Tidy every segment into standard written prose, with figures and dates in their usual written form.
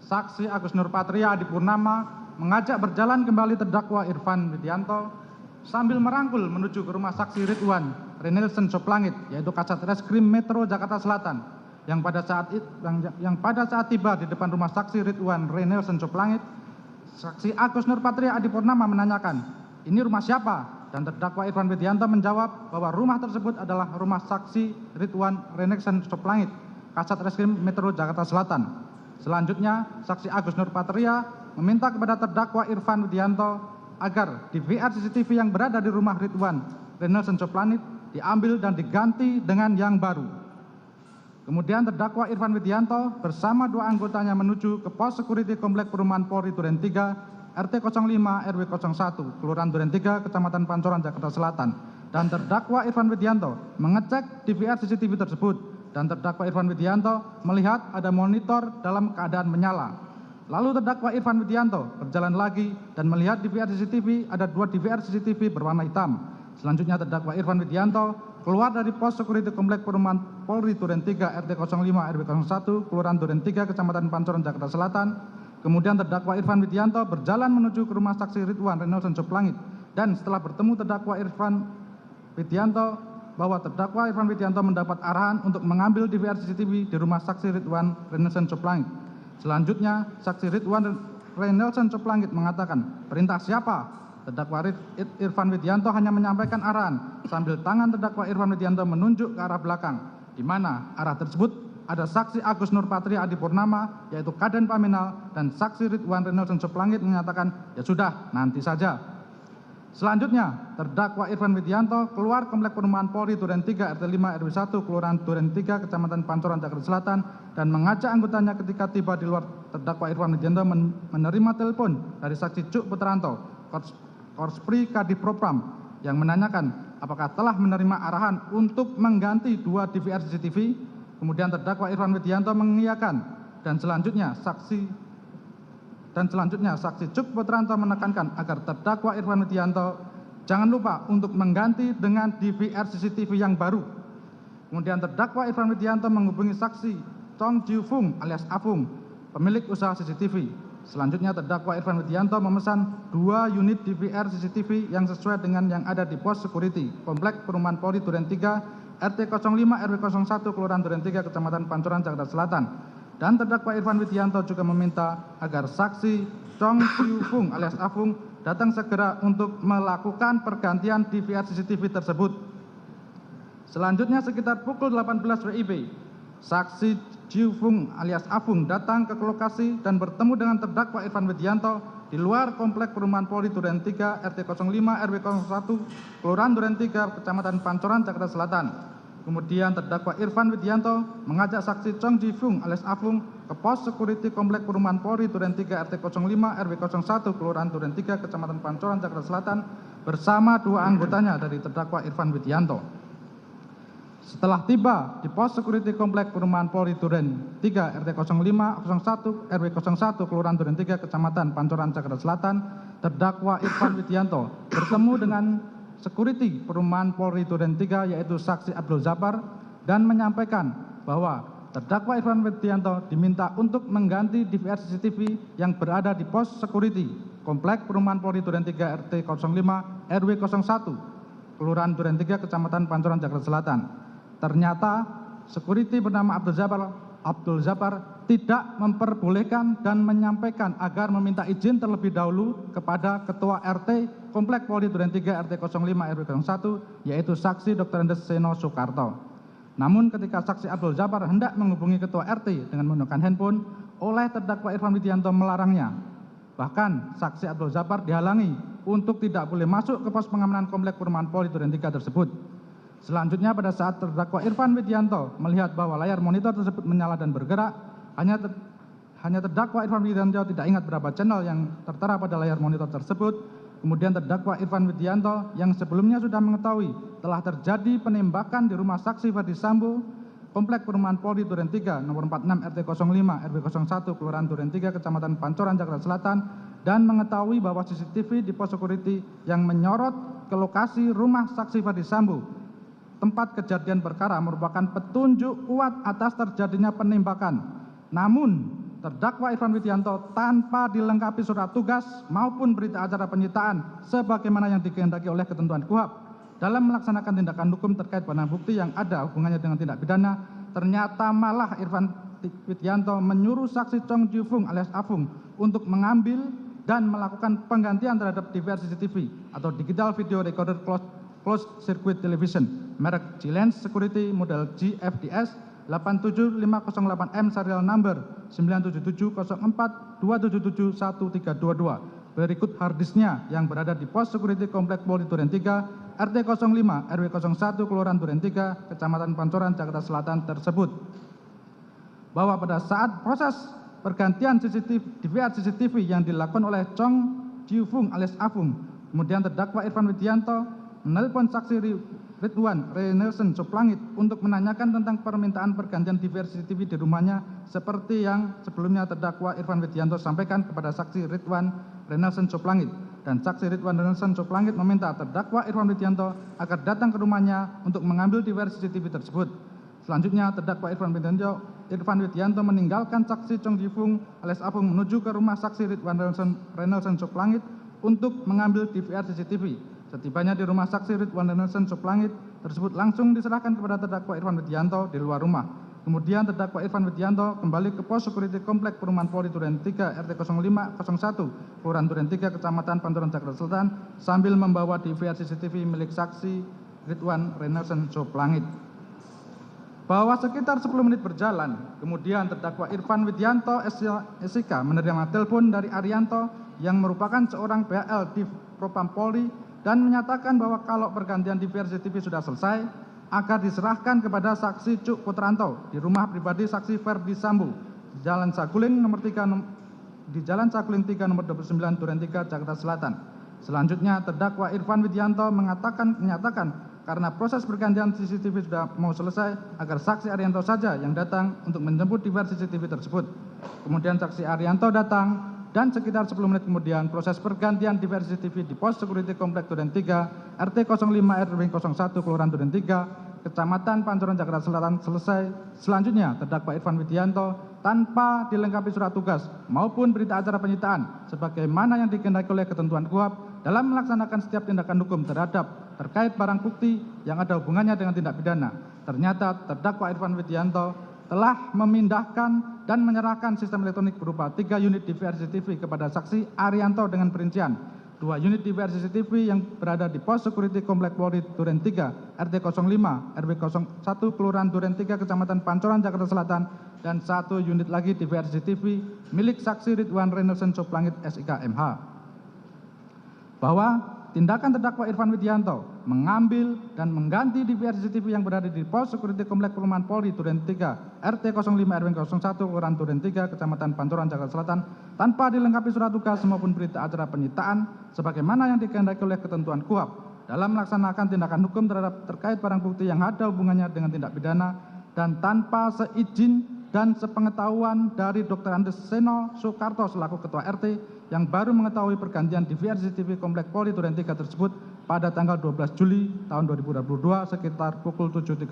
Saksi Agus Nurpatria Adipurnama mengajak berjalan kembali terdakwa Irfan Widianto sambil merangkul menuju ke rumah saksi Ridwan Renelson Soplangit, yaitu Kasat Reskrim Metro Jakarta Selatan, yang pada saat tiba di depan rumah saksi Ridwan Renelson Soplangit, saksi Agus Nurpatria Adipurnama menanyakan, "Ini rumah siapa?" Dan terdakwa Irfan Widianto menjawab bahwa rumah tersebut adalah rumah saksi Ridwan Renelson Soplangit, Kasat Reskrim Metro Jakarta Selatan. Selanjutnya, saksi Agus Nurpatria meminta kepada terdakwa Irfan Widianto agar DVR CCTV yang berada di rumah Ridwan Renelson Soplangit diambil dan diganti dengan yang baru. Kemudian terdakwa Irfan Widianto bersama dua anggotanya menuju ke pos security Komplek Perumahan Polri Duren 3, RT 05 RW 01, Kelurahan Duren 3, Kecamatan Pancoran, Jakarta Selatan. Dan terdakwa Irfan Widianto mengecek DVR CCTV tersebut, dan terdakwa Irfan Widianto melihat ada monitor dalam keadaan menyala. Lalu terdakwa Irfan Widianto berjalan lagi dan melihat DVR CCTV, ada dua DVR CCTV berwarna hitam. Selanjutnya terdakwa Irfan Widianto keluar dari pos security Komplek Perumahan Polri Duren 3 RT 05 RW 01 Kelurahan Duren 3 Kecamatan Pancoran, Jakarta Selatan. Kemudian terdakwa Irfan Widianto berjalan menuju ke rumah saksi Ridwan Renelson Soplangit, dan setelah bertemu terdakwa Irfan Widianto bahwa terdakwa Irfan Widianto mendapat arahan untuk mengambil DVR CCTV di rumah saksi Ridwan Renelson Soplangit. Selanjutnya, saksi Ridwan Renelson Soplangit mengatakan, "Perintah siapa?" Terdakwa Irfan Widianto hanya menyampaikan arahan sambil tangan terdakwa Irfan Widianto menunjuk ke arah belakang, di mana arah tersebut ada saksi Agus Nurpatria Adipurnama, yaitu Kaden Paminal, dan saksi Ridwan Renelson Soplangit menyatakan, "Ya sudah, nanti saja." Selanjutnya, terdakwa Irfan Widianto keluar Komplek Perumahan Polri Duren 3 RT 5 RW 1 Kelurahan Duren 3 Kecamatan Pancoran, Jakarta Selatan, dan mengajak anggotanya ketika tiba di luar. Terdakwa Irfan Widianto menerima telepon dari saksi Cuk Putranto, Korspri Kadif Propam, yang menanyakan apakah telah menerima arahan untuk mengganti dua DVR CCTV. Kemudian terdakwa Irfan Widianto mengiyakan, dan selanjutnya saksi Cuk Putranto menekankan agar terdakwa Irfan Widianto jangan lupa untuk mengganti dengan DVR CCTV yang baru. Kemudian terdakwa Irfan Widianto menghubungi saksi Chong Jiu Fung alias Afung, pemilik usaha CCTV. Selanjutnya terdakwa Irfan Widianto memesan 2 unit DVR CCTV yang sesuai dengan yang ada di pos security Komplek Perumahan Polri Duren 3 RT 05 RW 01 Kelurahan Duren 3 Kecamatan Pancoran, Jakarta Selatan. Dan terdakwa Irfan Widianto juga meminta agar saksi Chong Jiu Fung alias Afung datang segera untuk melakukan pergantian DVR CCTV tersebut. Selanjutnya sekitar pukul 18 WIB, saksi Jiu Fung alias Afung datang ke lokasi dan bertemu dengan terdakwa Irfan Widianto di luar Komplek Perumahan Polri Duren 3 RT 05 RW 01 Kelurahan Duren 3 Kecamatan Pancoran, Jakarta Selatan. Kemudian terdakwa Irfan Widianto mengajak saksi Chong Ji Fung alias Afung ke pos security Komplek Perumahan Polri Duren 3 RT 05 RW 01 Kelurahan Duren 3 Kecamatan Pancoran, Jakarta Selatan bersama dua anggotanya dari terdakwa Irfan Widianto. Setelah tiba di pos security Komplek Perumahan Polri Duren 3 RT 05 01 RW 01 Kelurahan Duren 3 Kecamatan Pancoran, Jakarta Selatan, terdakwa Irfan Widianto bertemu dengan security Perumahan Polri Duren 3 yaitu saksi Abdul Zabar, dan menyampaikan bahwa terdakwa Irfan Widianto diminta untuk mengganti DVR CCTV yang berada di pos security Komplek Perumahan Polri Duren 3 RT 05 RW 01 Kelurahan Duren 3 Kecamatan Pancoran, Jakarta Selatan. Ternyata security bernama Abdul Zabar tidak memperbolehkan dan menyampaikan agar meminta izin terlebih dahulu kepada Ketua RT Komplek Polri Duren 3 RT 05 RW 01 yaitu saksi Dr. Andes Seno Soekarto. Namun ketika saksi Abdul Zabar hendak menghubungi Ketua RT dengan menggunakan handphone, oleh terdakwa Irfan Widianto melarangnya. Bahkan saksi Abdul Zabar dihalangi untuk tidak boleh masuk ke pos pengamanan Komplek Perumahan Polri Duren 3 tersebut. Selanjutnya pada saat terdakwa Irfan Widianto melihat bahwa layar monitor tersebut menyala dan bergerak, hanya terdakwa Irfan Widianto tidak ingat berapa channel yang tertera pada layar monitor tersebut. Kemudian terdakwa Irfan Widianto yang sebelumnya sudah mengetahui telah terjadi penembakan di rumah saksi Ferdi Sambo, Komplek Perumahan Polri Duren 3 nomor 46 RT 05 RW 01 Kelurahan Duren 3 Kecamatan Pancoran, Jakarta Selatan, dan mengetahui bahwa CCTV di pos security yang menyorot ke lokasi rumah saksi Ferdi Sambo, tempat kejadian perkara, merupakan petunjuk kuat atas terjadinya penembakan. Namun terdakwa Irfan Widianto tanpa dilengkapi surat tugas maupun berita acara penyitaan sebagaimana yang dikehendaki oleh ketentuan KUHP dalam melaksanakan tindakan hukum terkait barang bukti yang ada hubungannya dengan tindak pidana, ternyata malah Irfan Widianto menyuruh saksi Chong Ji Fung alias Afung untuk mengambil dan melakukan penggantian terhadap DVR CCTV atau Digital Video Recorder Closed Circuit Television merek G-Lens Security model GFDS 87508M serial number 97704277132 berikut harddisknya yang berada di pos security komplek Polri Duren 3 RT 05 RW 01 Kelurahan Duren 3 Kecamatan Pancoran Jakarta Selatan tersebut, bahwa pada saat proses pergantian DVR CCTV yang dilakukan oleh Chong Ji Fung alias Afung, kemudian terdakwa Irfan Widianto menelpon saksi Ridwan Renelson Soplangit untuk menanyakan tentang permintaan pergantian DVR CCTV di rumahnya seperti yang sebelumnya terdakwa Irfan Widianto sampaikan kepada saksi Ridwan Renelson Soplangit, dan saksi Ridwan Renelson Soplangit meminta terdakwa Irfan Widianto agar datang ke rumahnya untuk mengambil DVR CCTV tersebut. Selanjutnya terdakwa Irfan Widianto meninggalkan saksi Chong Ji Fung alias Afung menuju ke rumah saksi Ridwan Renelson Soplangit untuk mengambil DVR CCTV. Setibanya di rumah saksi Ridwan Renelson Soplangit tersebut langsung diserahkan kepada terdakwa Irfan Widianto di luar rumah. Kemudian terdakwa Irfan Widianto kembali ke pos security komplek Perumahan Polri Duren 3 RT 0501 Kelurahan Duren 3 Kecamatan Pancoran Jakarta Selatan sambil membawa DVR CCTV milik saksi Ridwan Renelson Soplangit. Bahwa sekitar 10 menit berjalan, kemudian terdakwa Irfan Widianto SIK menerima telepon dari Arianto yang merupakan seorang BAL di Propam Polri dan menyatakan bahwa kalau pergantian DVR CCTV sudah selesai, agar diserahkan kepada saksi Cuk Putranto di rumah pribadi saksi Ferdi Sambo di Jalan Saguling nomor 3 nomor 29 Duren 3 Jakarta Selatan. Selanjutnya terdakwa Irfan Widianto menyatakan karena proses pergantian CCTV sudah mau selesai, agar saksi Arianto saja yang datang untuk menjemput DVR CCTV tersebut. Kemudian saksi Arianto datang dan sekitar 10 menit kemudian proses pergantian DVR CCTV di pos security komplek Duren 3 RT 05 RW 01 Kelurahan Duren 3 Kecamatan Pancoran Jakarta Selatan selesai. Selanjutnya terdakwa Irfan Widianto tanpa dilengkapi surat tugas maupun berita acara penyitaan sebagaimana yang dikehendaki oleh ketentuan KUHP dalam melaksanakan setiap tindakan hukum terkait barang bukti yang ada hubungannya dengan tindak pidana. Ternyata terdakwa Irfan Widianto telah memindahkan dan menyerahkan sistem elektronik berupa 3 unit DVR CCTV kepada saksi Arianto dengan perincian 2 unit DVR CCTV yang berada di pos security komplek Polri Duren 3 RT 05 RW 01 Kelurahan Duren 3 Kecamatan Pancoran Jakarta Selatan dan 1 unit lagi DVR CCTV milik saksi Ridwan Renelson Soplangit SIK MH. Bahwa tindakan terdakwa Irfan Widianto mengambil dan mengganti DVR CCTV yang berada di pos security komplek Perumahan Polri Duren 3 RT 05 RW 01 Kelurahan Duren 3 Kecamatan Pancoran Jakarta Selatan tanpa dilengkapi surat tugas maupun berita acara penyitaan sebagaimana yang dikehendaki oleh ketentuan KUHP dalam melaksanakan tindakan hukum terkait barang bukti yang ada hubungannya dengan tindak pidana dan tanpa seizin dan sepengetahuan dari Dr. Andes Seno Soekarto selaku Ketua RT yang baru mengetahui pergantian DVR CCTV komplek Polri Duren 3 tersebut pada tanggal 12 Juli tahun 2022 sekitar pukul 7.30.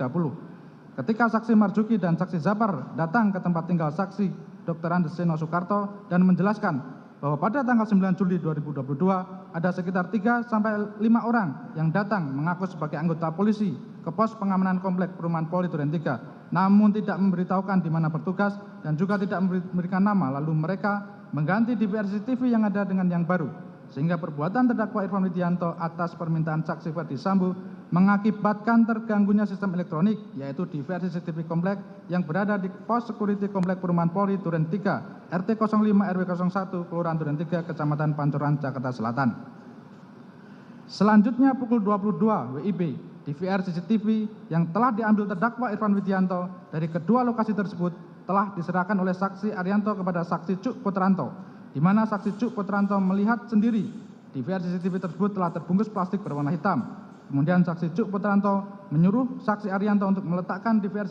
Ketika saksi Marzuki dan saksi Zapar datang ke tempat tinggal saksi Dr. Andes Seno Soekarto dan menjelaskan bahwa pada tanggal 9 Juli 2022 ada sekitar 3 sampai 5 orang yang datang mengaku sebagai anggota polisi ke pos pengamanan komplek Perumahan Polri Duren 3, namun tidak memberitahukan di mana bertugas dan juga tidak memberikan nama, lalu mereka mengganti DVR CCTV yang ada dengan yang baru, sehingga perbuatan terdakwa Irfan Widianto atas permintaan saksi Ferdi Sambo mengakibatkan terganggunya sistem elektronik, yaitu DVR CCTV komplek yang berada di pos security komplek Perumahan Polri Duren 3 RT 05 RW 01 Kelurahan Duren 3 Kecamatan Pancoran Jakarta Selatan. Selanjutnya pukul 22 WIB, DVR CCTV yang telah diambil terdakwa Irfan Widianto dari kedua lokasi tersebut telah diserahkan oleh saksi Arianto kepada saksi Cuk Putranto, di mana saksi Cuk Putranto melihat sendiri DVR CCTV tersebut telah terbungkus plastik berwarna hitam. Kemudian saksi Cuk Putranto menyuruh saksi Arianto untuk meletakkan DVR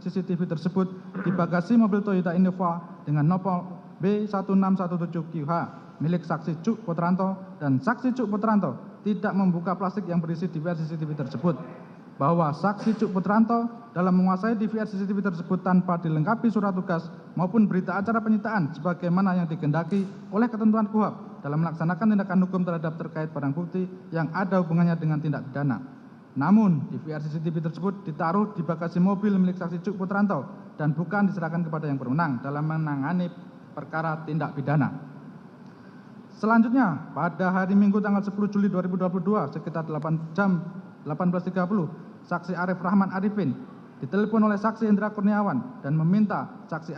CCTV tersebut di bagasi mobil Toyota Innova dengan nomor B1617QH milik saksi Cuk Putranto, dan saksi Cuk Putranto tidak membuka plastik yang berisi DVR CCTV tersebut. bahwa saksi Cuk Putranto dalam menguasai DVR CCTV tersebut tanpa dilengkapi surat tugas maupun berita acara penyitaan sebagaimana yang dikehendaki oleh ketentuan KUHP dalam melaksanakan tindakan hukum terhadap terkait barang bukti yang ada hubungannya dengan tindak pidana. Namun, DVR CCTV tersebut ditaruh di bagasi mobil milik saksi Cuk Putranto dan bukan diserahkan kepada yang berwenang dalam menangani perkara tindak pidana. Selanjutnya, pada hari Minggu tanggal 10 Juli 2022 sekitar 18:30, saksi Arif Rahman Arifin ditelepon oleh saksi Hendra Kurniawan dan meminta saksi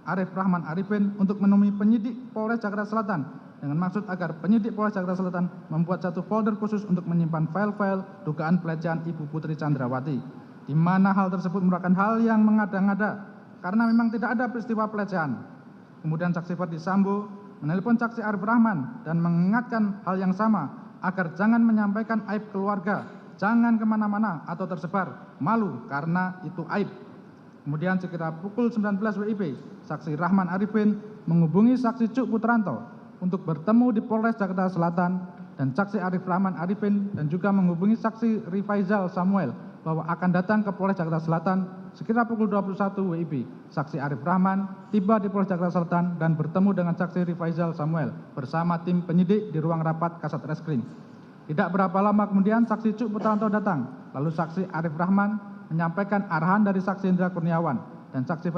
Arif Rahman Arifin untuk menemui penyidik Polres Jakarta Selatan dengan maksud agar penyidik Polres Jakarta Selatan membuat satu folder khusus untuk menyimpan file-file dugaan pelecehan Ibu Putri Chandrawati, di mana hal tersebut merupakan hal yang mengada-ngada karena memang tidak ada peristiwa pelecehan. Kemudian saksi Ferdi Sambo menelpon saksi Arif Rahman dan mengingatkan hal yang sama agar jangan menyampaikan aib keluarga, jangan kemana-mana atau tersebar, malu karena itu aib. Kemudian sekitar pukul 19 WIB, saksi Rahman Arifin menghubungi saksi Cuk Putranto untuk bertemu di Polres Jakarta Selatan, dan saksi Arif Rahman Arifin dan juga menghubungi saksi Rifaizal Samuel bahwa akan datang ke Polres Jakarta Selatan sekitar pukul 21 WIB. Saksi Arif Rahman tiba di Polres Jakarta Selatan dan bertemu dengan saksi Rifaizal Samuel bersama tim penyidik di ruang rapat Kasat Reskrim. Tidak berapa lama kemudian saksi Cuk Putranto datang, lalu saksi Arif Rahman menyampaikan arahan dari saksi Hendra Kurniawan dan saksi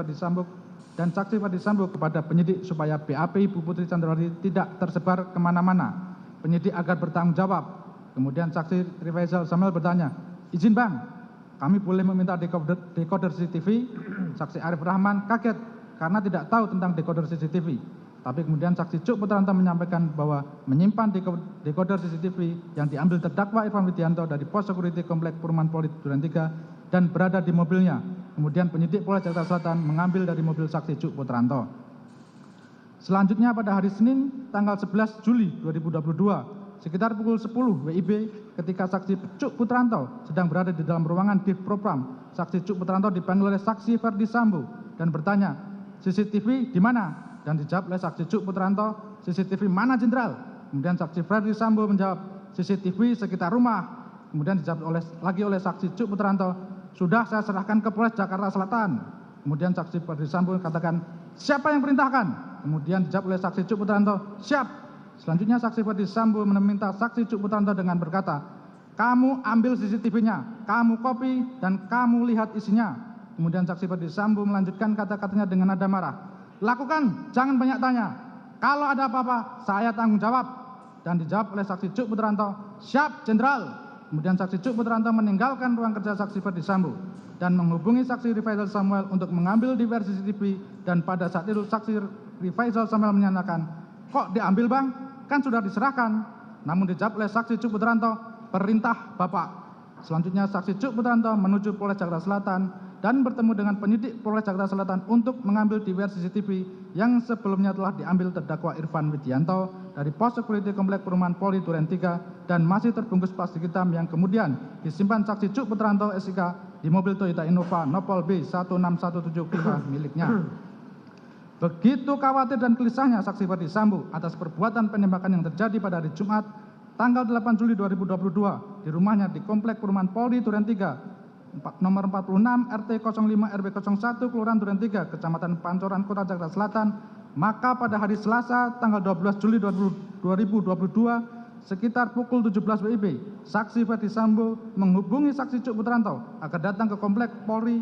Ferdi Sambo kepada penyidik supaya BAP Ibu Putri Chandrawati tidak tersebar kemana-mana. Penyidik agar bertanggung jawab. Kemudian saksi Rifaizal Samuel bertanya, izin bang, kami boleh meminta decoder CCTV? Saksi Arif Rahman kaget karena tidak tahu tentang decoder CCTV. Tapi kemudian saksi Cuk Putranto menyampaikan bahwa menyimpan decoder CCTV yang diambil terdakwa Irfan Widianto dari pos security komplek Perumahan Polri Duren 3 dan berada di mobilnya. Kemudian penyidik Polres Jakarta Selatan mengambil dari mobil saksi Cuk Putranto. Selanjutnya pada hari Senin tanggal 11 Juli 2022 sekitar pukul 10 WIB ketika saksi Cuk Putranto sedang berada di dalam ruangan Div Propam, saksi Cuk Putranto dipanggil oleh saksi Ferdi Sambo dan bertanya, CCTV di mana? Dan dijawab oleh saksi Cuk Putranto, CCTV mana jenderal? Kemudian saksi Ferdi Sambo menjawab, CCTV sekitar rumah. Kemudian dijawab lagi oleh saksi Cuk Putranto, sudah saya serahkan ke Polres Jakarta Selatan. Kemudian saksi Ferdi Sambo katakan, siapa yang perintahkan? Kemudian dijawab oleh saksi Cuk Putranto, siap. Selanjutnya saksi Ferdi Sambo meminta saksi Cuk Putranto dengan berkata, kamu ambil CCTV-nya, kamu copy dan kamu lihat isinya. Kemudian saksi Ferdi Sambo melanjutkan kata-katanya dengan nada marah, lakukan, jangan banyak tanya. Kalau ada apa-apa, saya tanggung jawab. Dan dijawab oleh saksi Cuk Putranto, siap jenderal. Kemudian saksi Cuk Putranto meninggalkan ruang kerja saksi Ferdi Sambo dan menghubungi saksi Rifaizal Samuel untuk mengambil DVR CCTV, dan pada saat itu saksi Rifaizal Samuel menyatakan, kok diambil bang? Kan sudah diserahkan. Namun dijawab oleh saksi Cuk Putranto, perintah bapak. Selanjutnya saksi Cuk Putranto menuju Polres Jakarta Selatan dan bertemu dengan penyidik Polres Jakarta Selatan untuk mengambil DVR CCTV yang sebelumnya telah diambil terdakwa Irfan Widianto dari pos security komplek Perumahan Polri Duren 3 dan masih terbungkus plastik hitam yang kemudian disimpan saksi Cuk Putranto SIK di mobil Toyota Innova Nopol B1617 miliknya. Begitu khawatir dan gelisahnya saksi Ferdi Sambo atas perbuatan penembakan yang terjadi pada hari Jumat tanggal 8 Juli 2022 di rumahnya di komplek Perumahan Polri Duren 3 nomor 46 RT 05 RW 01 Kelurahan Duren 3 Kecamatan Pancoran Kota Jakarta Selatan, maka pada hari Selasa tanggal 12 Juli 2022 sekitar pukul 17 WIB saksi Ferdi Sambo menghubungi saksi Cuk Putranto agar datang ke komplek Polri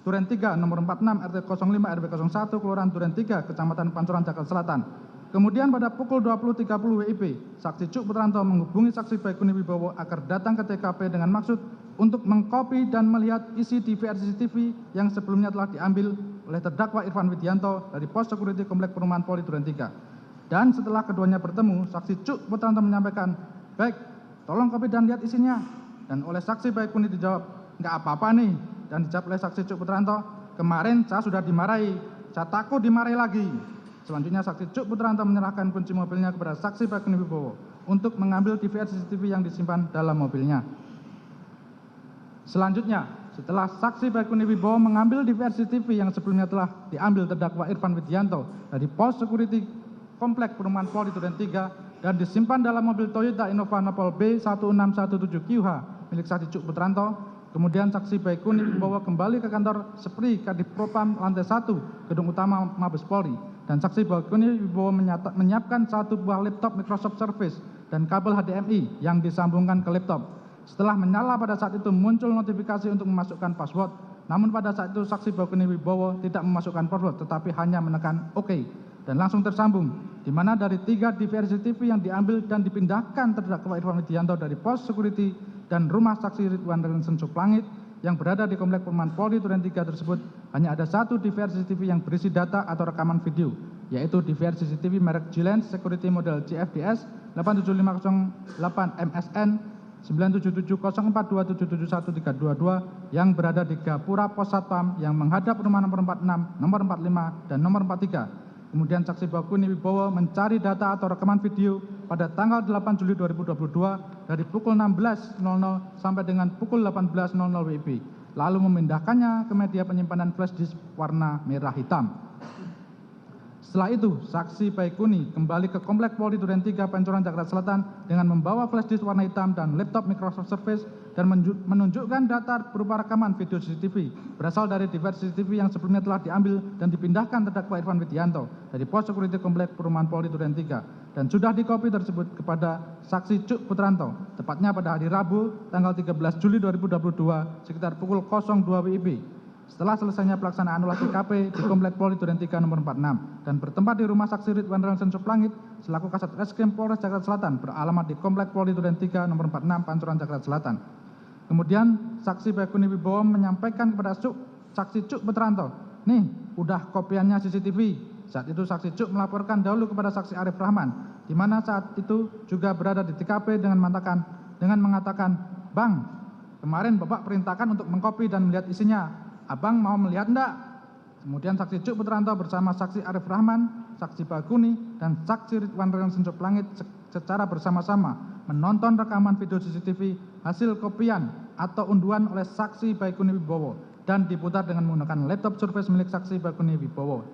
Duren 3 nomor 46 RT 05 RW 01 Kelurahan Duren 3 Kecamatan Pancoran Jakarta Selatan. Kemudian pada pukul 20.30 WIB, saksi Cuk Putranto menghubungi saksi Baikuni Wibowo agar datang ke TKP dengan maksud untuk mengkopi dan melihat isi DVR CCTV yang sebelumnya telah diambil oleh terdakwa Irfan Widianto dari pos security komplek Perumahan Polri Duren 3. Dan setelah keduanya bertemu, saksi Cuk Putranto menyampaikan, baik, tolong kopi dan lihat isinya. Dan oleh saksi Baikuni dijawab, nggak apa-apa nih. Dan dijawab oleh saksi Cuk Putranto, kemarin saya sudah dimarahi, saya takut dimarahi lagi. Selanjutnya saksi Cuk Putranto menyerahkan kunci mobilnya kepada saksi Baikuni Wibowo untuk mengambil DVR CCTV yang disimpan dalam mobilnya. Selanjutnya, setelah saksi Baikuni Wibowo mengambil DVR CCTV yang sebelumnya telah diambil terdakwa Irfan Widianto dari pos security komplek Perumahan Polri Duren 3 dan disimpan dalam mobil Toyota Innova Nopol B1617 QH milik saksi Cuk Putranto, Kemudian saksi Baikuni Wibowo kembali ke kantor Spri Kadipropam lantai 1 Gedung Utama Mabes Polri, dan saksi Baikuni Wibowo menyiapkan satu buah laptop Microsoft Surface dan kabel HDMI yang disambungkan ke laptop. Setelah menyala pada saat itu muncul notifikasi untuk memasukkan password, namun pada saat itu saksi Baikuni Wibowo tidak memasukkan password tetapi hanya menekan OK dan langsung tersambung, di mana dari 3 DVR CCTV yang diambil dan dipindahkan terdakwa Irfan Widianto dari pos security dan rumah saksi Ridwan Rensen Suplangit yang berada di Komplek Perumahan Polri Duren 3 tersebut hanya ada satu DVR CCTV yang berisi data atau rekaman video, yaitu DVR CCTV merek Gilens Security Model CFDS 87508 MSN 97704277132 yang berada di Gapura Pos Satpam yang menghadap rumah nomor 46, nomor 45, dan nomor 43. Kemudian saksi Baikuni Wibowo mencari data atau rekaman video pada tanggal 8 Juli 2022 dari pukul 16.00 sampai dengan pukul 18.00 WIB, lalu memindahkannya ke media penyimpanan flash disk warna merah hitam. Setelah itu, saksi Baikuni kembali ke Komplek Polri Duren 3 Pancoran Jakarta Selatan dengan membawa flash disk warna hitam dan laptop Microsoft Surface dan menunjukkan data berupa rekaman video CCTV berasal dari DVR CCTV yang sebelumnya telah diambil dan dipindahkan terdakwa Irfan Widianto dari pos security Komplek Perumahan Polri Duren 3 dan sudah dikopi tersebut kepada saksi Cuk Putranto tepatnya pada hari Rabu tanggal 13 Juli 2022 sekitar pukul 02 WIB. Setelah selesainya pelaksanaan olah TKP di Komplek Polri Duren 3 nomor 46 dan bertempat di rumah saksi Ridwan Rensen Suplangit selaku Kasat Reskrim Polres Jakarta Selatan beralamat di Komplek Polri Duren 3 nomor 46 Pancoran Jakarta Selatan. Kemudian saksi Baikuni Wibowo menyampaikan kepada saksi Cuk Putranto, nih udah kopiannya CCTV. Saat itu saksi Cuk melaporkan dahulu kepada saksi Arif Rahman, di mana saat itu juga berada di TKP dengan mengatakan, Bang, kemarin Bapak perintahkan untuk mengkopi dan melihat isinya. Abang mau melihat enggak? Kemudian saksi Cuk Putranto bersama saksi Arif Rahman, saksi Baikuni, dan saksi Ridwan Rensen Suplangit secara bersama-sama menonton rekaman video CCTV hasil kopian atau unduhan oleh saksi Baikuni Wibowo dan diputar dengan menggunakan laptop Surface milik saksi Baikuni Wibowo.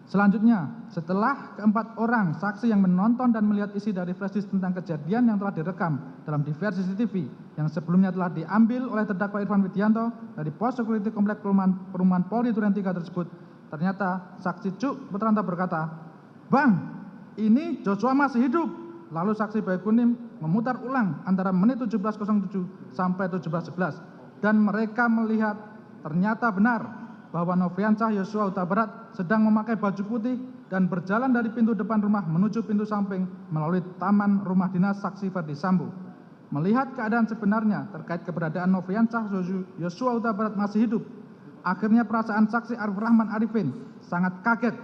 Selanjutnya, setelah keempat orang saksi yang menonton dan melihat isi dari flash disk tentang kejadian yang telah direkam dalam DVR CCTV yang sebelumnya telah diambil oleh terdakwa Irfan Widianto dari pos security Komplek Perumahan Polri Duren 3 tersebut, ternyata saksi Cuk Putranto berkata, Bang, ini Joshua masih hidup. Lalu saksi Baikuni memutar ulang antara menit 17.07 sampai 17.11 dan mereka melihat ternyata benar bahwa Nofriansyah Yosua Huta Barat sedang memakai baju putih dan berjalan dari pintu depan rumah menuju pintu samping melalui taman rumah dinas saksi Ferdi Sambo. Melihat keadaan sebenarnya terkait keberadaan Nofriansyah Yosua Huta Barat masih hidup, akhirnya perasaan saksi Arif Rahman Arifin sangat kaget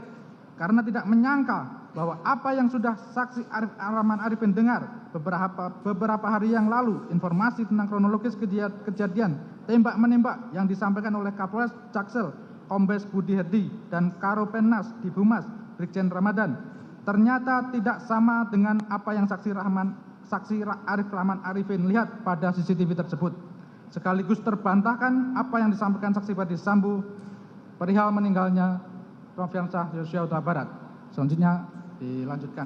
karena tidak menyangka bahwa apa yang sudah saksi Arif Rahman Arifin dengar beberapa hari yang lalu, informasi tentang kronologis kejadian tembak-menembak yang disampaikan oleh Kapolres Jaksel, Kombes Budi Herdi, dan Karopenmas di Humas, Brigjen Ramadan, ternyata tidak sama dengan apa yang saksi Arif Rahman Arifin lihat pada CCTV tersebut. Sekaligus terbantahkan apa yang disampaikan saksi Ferdi Sambo perihal meninggalnya Nofriansyah Yosua Huta Barat. Selanjutnya dilanjutkan.